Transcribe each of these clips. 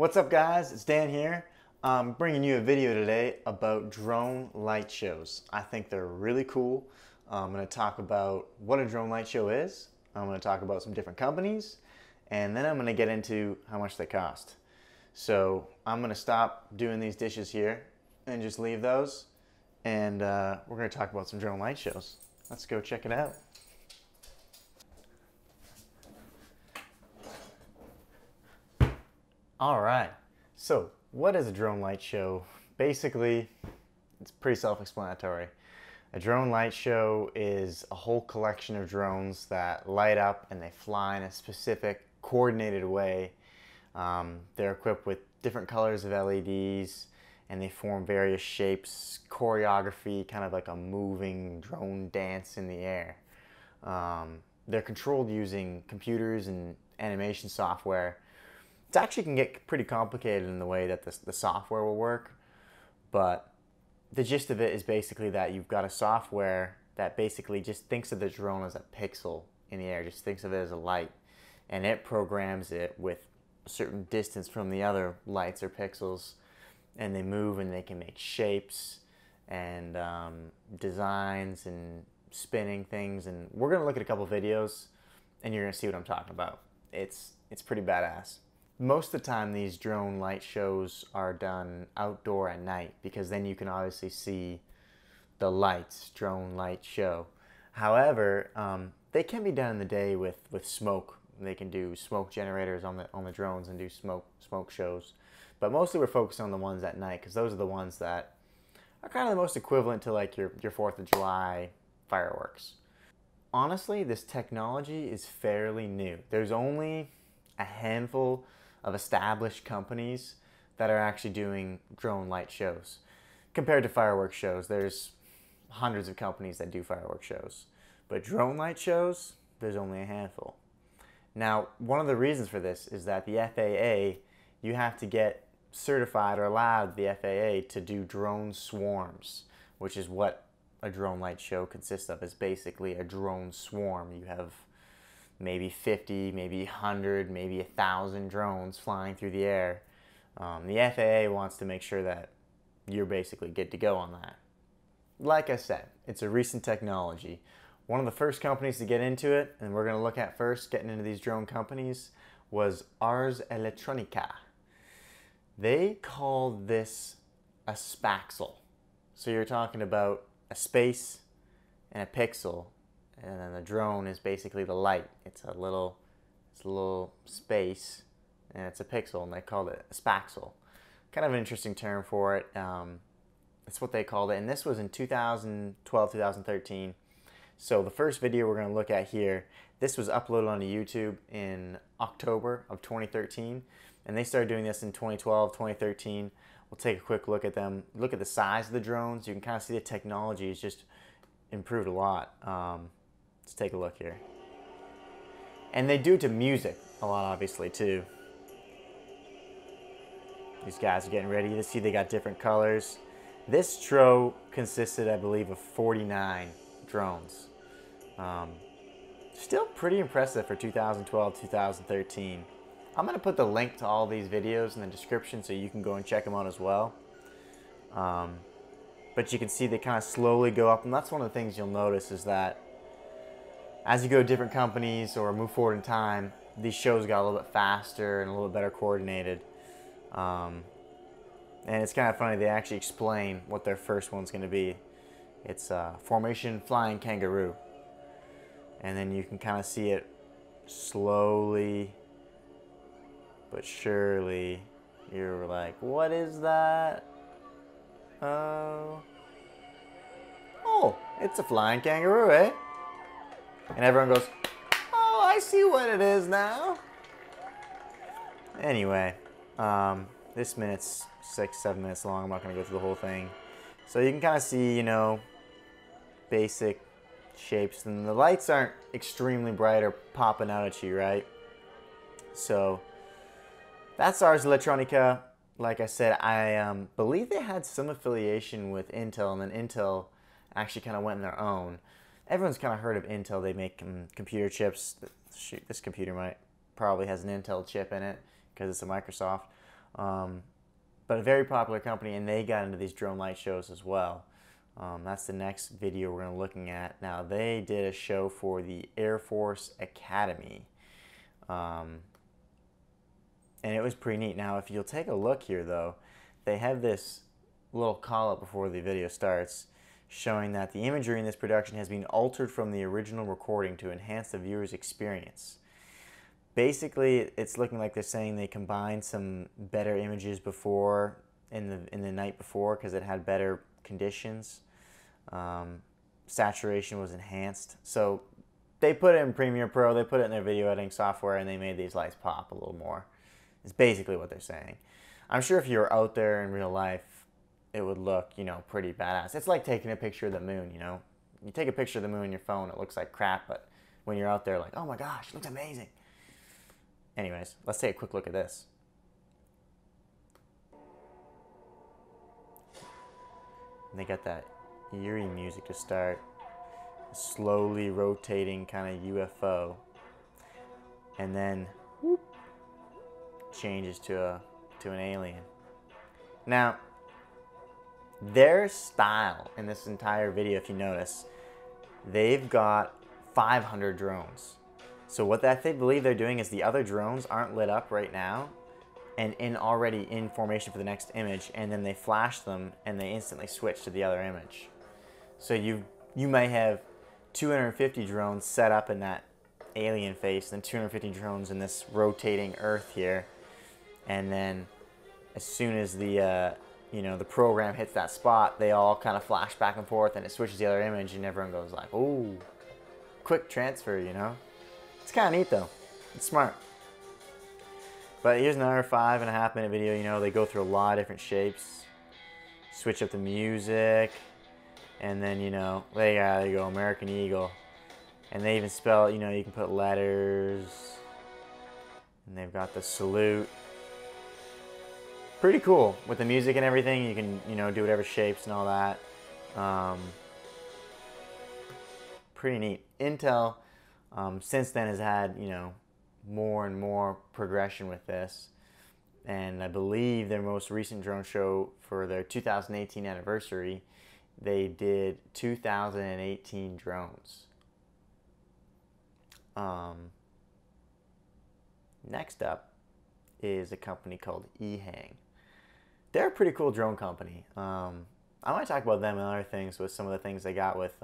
What's up guys, it's Dan here. I'm bringing you a video today about drone light shows. I think they're really cool. I'm going to talk about what a drone light show is. I'm going to talk about some different companies, and then I'm going to get into how much they cost. So I'm going to stop doing these dishes here and just leave those, and we're going to talk about some drone light shows. Let's go check it out. All right, so what is a drone light show? Basically, it's pretty self-explanatory. A drone light show is a whole collection of drones that light up and they fly in a specific coordinated way. They're equipped with different colors of LEDs and they form various shapes, choreography, kind of like a moving drone dance in the air. They're controlled using computers and animation software. It actually can get pretty complicated in the way that the software will work, but the gist of it is basically that you've got a software that basically just thinks of the drone as a pixel in the air, just thinks of it as a light, and it programs it with a certain distance from the other lights or pixels, and they move and they can make shapes and designs and spinning things. And we're going to look at a couple videos and you're going to see what I'm talking about. It's pretty badass. Most of the time these drone light shows are done outdoor at night because then you can obviously see the lights, drone light show. However, they can be done in the day with smoke. They can do smoke generators on the drones and do smoke shows. But mostly we're focused on the ones at night because those are the ones that are kind of the most equivalent to like your 4th of July fireworks. Honestly, this technology is fairly new. There's only a handful of established companies that are actually doing drone light shows. Compared to fireworks shows, there's hundreds of companies that do fireworks shows. But drone light shows, there's only a handful. Now, one of the reasons for this is that the FAA, you have to get certified or allowed the FAA to do drone swarms, which is what a drone light show consists of. Is basically a drone swarm. You have maybe 50, maybe 100, maybe 1,000 drones flying through the air. The FAA wants to make sure that you're basically good to go on that. Like I said, it's a recent technology. One of the first companies to get into it, and we're going to look at first getting into these drone companies, was Ars Electronica. They called this a spaxel. So you're talking about a space and a pixel. And then the drone is basically the light. It's a little space, and it's a pixel, and they called it a spaxel. Kind of an interesting term for it. That's what they called it, and this was in 2012, 2013. So the first video we're going to look at here, this was uploaded onto YouTube in October of 2013, and they started doing this in 2012, 2013. We'll take a quick look at them. Look at the size of the drones. You can kind of see the technology has just improved a lot. Let's take a look here. And they do it to music a lot, obviously, too. These guys are getting ready. You see they got different colors. This show consisted, I believe, of 49 drones. Still pretty impressive for 2012, 2013. I'm going to put the link to all these videos in the description so you can go and check them out as well. But you can see they kind of slowly go up, and that's one of the things you'll notice is that as you go to different companies or move forward in time, these shows got a little bit faster and a little bit better coordinated. And it's kind of funny, they actually explain what their first one's going to be. It's Formation Flying Kangaroo. And then you can kind of see it slowly but surely. You're like, what is that? Oh, it's a flying kangaroo, eh? And everyone goes, oh, I see what it is now. Anyway, this minute's 6-7 minutes long. I'm not going to go through the whole thing. So you can kind of see, you know, basic shapes. And the lights aren't extremely bright or popping out at you, right? So that's Ars Electronica. Like I said, I believe they had some affiliation with Intel, and then Intel actually kind of went on their own. Everyone's kind of heard of Intel. They make computer chips. Shoot, this computer probably has an Intel chip in it because it's a Microsoft. But a very popular company, and they got into these drone light shows as well. That's the next video we're going to be looking at. Now, they did a show for the Air Force Academy. And it was pretty neat. Now, if you'll take a look here, though, they have this little call-up before the video starts showing that the imagery in this production has been altered from the original recording to enhance the viewer's experience. Basically, it's looking like they're saying they combined some better images before in the night before because it had better conditions. Saturation was enhanced. So they put it in Premiere Pro, they put it in their video editing software, and they made these lights pop a little more. It's basically what they're saying. I'm sure if you were out there in real life, it would look, you know, pretty badass. It's like taking a picture of the moon, you know. You take a picture of the moon on your phone, it looks like crap, but when you're out there, like, oh my gosh, it looks amazing. Anyways, let's take a quick look at this. And they got that eerie music to start. Slowly rotating kind of UFO. And then whoop, changes to an alien. Now, their style in this entire video, if you notice, they've got 500 drones. So what they believe they're doing is the other drones aren't lit up right now and already in formation for the next image, and then they flash them and they instantly switch to the other image. So you might have 250 drones set up in that alien face, and 250 drones in this rotating Earth here, and then as soon as the the program hits that spot, they all kind of flash back and forth, and it switches the other image, and everyone goes like, "Oh, quick transfer," you know. It's kind of neat though. It's smart. But here's another 5.5 minute video. You know, they go through a lot of different shapes, switch up the music, and then there you go, American Eagle, and they even spell. You know, you can put letters, and they've got the salute. Pretty cool with the music and everything. You can do whatever shapes and all that. Pretty neat. Intel since then has had more and more progression with this, and I believe their most recent drone show for their 2018 anniversary, they did 2018 drones. Next up is a company called ehang. They're a pretty cool drone company. I might talk about them and other things with some of the things they got with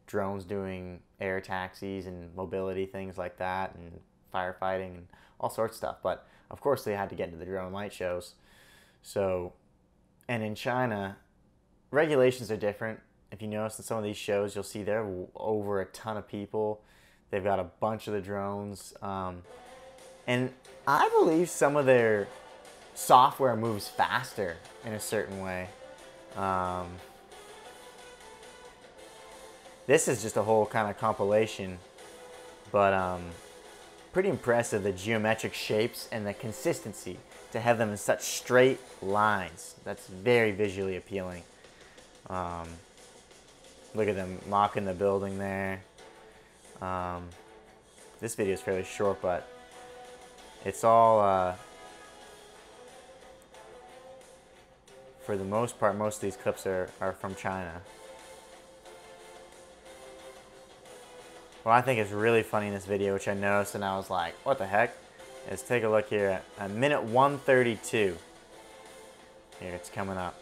drones doing air taxis and mobility, things like that, and firefighting and all sorts of stuff. But of course they had to get into the drone light shows. So, and in China, regulations are different. If you notice in some of these shows, you'll see there are over a ton of people. They've got a bunch of the drones. And I believe some of their software moves faster in a certain way. This is just a whole kind of compilation, but pretty impressive, the geometric shapes and the consistency to have them in such straight lines. That's very visually appealing. Look at them mocking the building there. This video is fairly short, but it's all, for the most part, most of these clips are from China. What I think is really funny in this video, which I noticed and I was like, what the heck, is take a look here at minute 132. Here, it's coming up.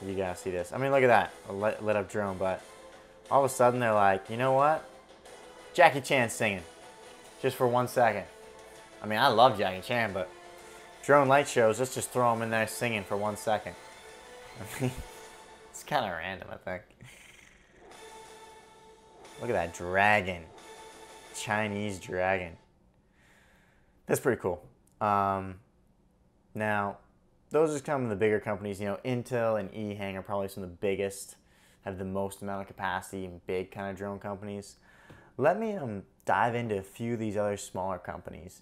You guys see this. I mean, look at that, a lit up drone, but all of a sudden they're like, you know what? Jackie Chan singing, just for 1 second. I mean, I love Jackie Chan, but drone light shows, let's just throw them in there singing for 1 second. I mean, it's kind of random, I think. Look at that dragon. Chinese dragon. That's pretty cool. Now, those are some of the bigger companies. Intel and ehang are probably some of the biggest, have the most amount of capacity, and big kind of drone companies. Let me dive into a few of these other smaller companies.